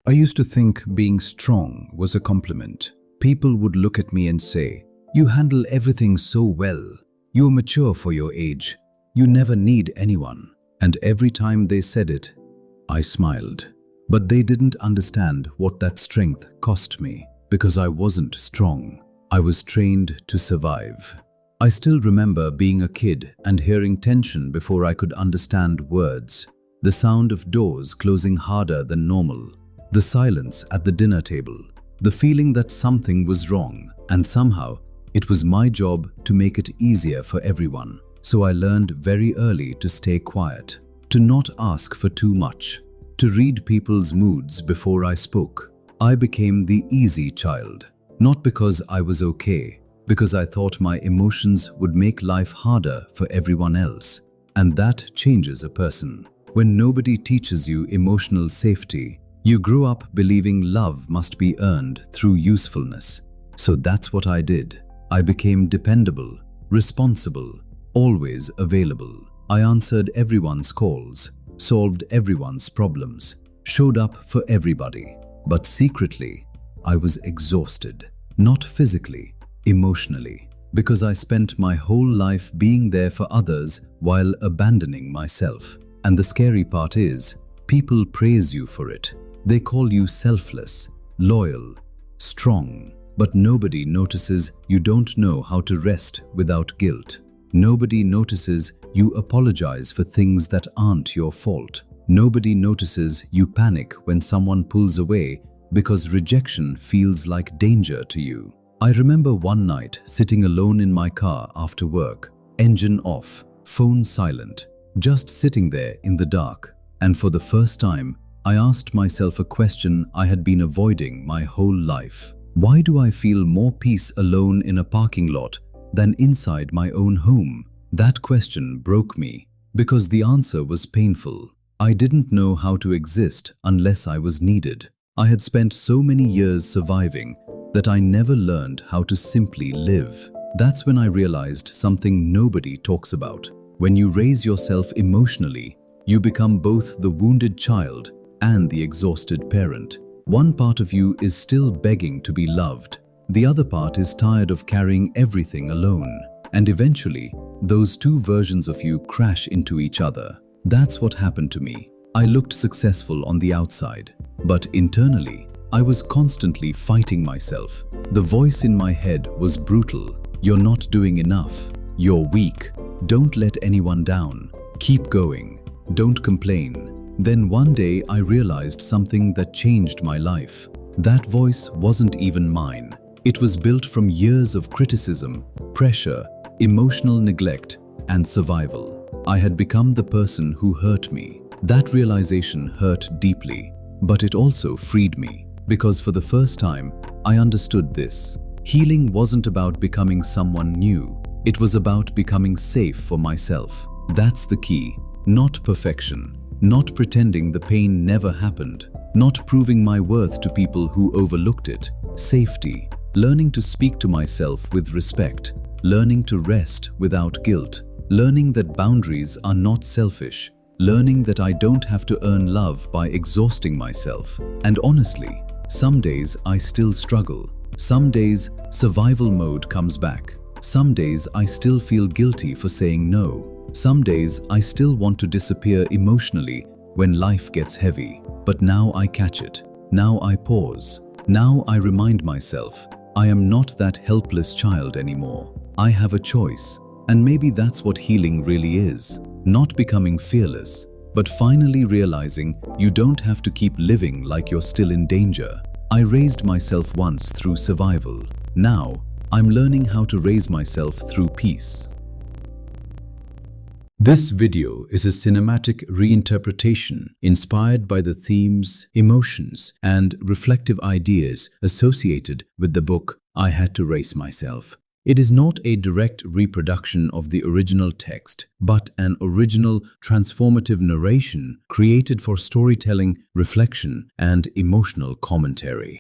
I used to think being strong was a compliment. People would look at me and say, "You handle everything so well. You're mature for your age. You never need anyone." And every time they said it, I smiled. But they didn't understand what that strength cost me, because I wasn't strong. I was trained to survive. I still remember being a kid and hearing tension before I could understand words. The sound of doors closing harder than normal. The silence at the dinner table. The feeling that something was wrong, and somehow it was my job to make it easier for everyone. So I learned very early to stay quiet, to not ask for too much, to read people's moods before I spoke. I became the easy child, not because I was okay, because I thought my emotions would make life harder for everyone else. And that changes a person. When nobody teaches you emotional safety, you grew up believing love must be earned through usefulness. So that's what I did. I became dependable, responsible, always available. I answered everyone's calls, solved everyone's problems, showed up for everybody. But secretly, I was exhausted. Not physically, emotionally. Because I spent my whole life being there for others while abandoning myself. And the scary part is, people praise you for it. They call you selfless, loyal, strong. But nobody notices you don't know how to rest without guilt. Nobody notices you apologize for things that aren't your fault. Nobody notices you panic when someone pulls away because rejection feels like danger to you. I remember one night sitting alone in my car after work, engine off, phone silent, just sitting there in the dark. And for the first time, I asked myself a question I had been avoiding my whole life. Why do I feel more peace alone in a parking lot than inside my own home? That question broke me because the answer was painful. I didn't know how to exist unless I was needed. I had spent so many years surviving that I never learned how to simply live. That's when I realized something nobody talks about. When you raise yourself emotionally, you become both the wounded child and the exhausted parent. One part of you is still begging to be loved. The other part is tired of carrying everything alone. And eventually, those two versions of you crash into each other. That's what happened to me. I looked successful on the outside, but internally, I was constantly fighting myself. The voice in my head was brutal. You're not doing enough. You're weak. Don't let anyone down. Keep going. Don't complain. Then one day I realized something that changed my life. That voice wasn't even mine. It was built from years of criticism, pressure, emotional neglect, and survival. I had become the person who hurt me. That realization hurt deeply, but it also freed me. Because for the first time, I understood this. Healing wasn't about becoming someone new. It was about becoming safe for myself. That's the key. Not perfection. Not pretending the pain never happened. Not proving my worth to people who overlooked it. Safety. Learning to speak to myself with respect. Learning to rest without guilt. Learning that boundaries are not selfish. Learning that I don't have to earn love by exhausting myself. And honestly, some days I still struggle. Some days survival mode comes back. Some days I still feel guilty for saying no. Some days I still want to disappear emotionally when life gets heavy. But now I catch it. Now I pause. Now I remind myself, I am not that helpless child anymore. I have a choice. And maybe that's what healing really is. Not becoming fearless, but finally realizing you don't have to keep living like you're still in danger. I raised myself once through survival. Now, I'm learning how to raise myself through peace. This video is a cinematic reinterpretation inspired by the themes, emotions, and reflective ideas associated with the book I Had to Raise Myself. It is not a direct reproduction of the original text, but an original transformative narration created for storytelling, reflection, and emotional commentary.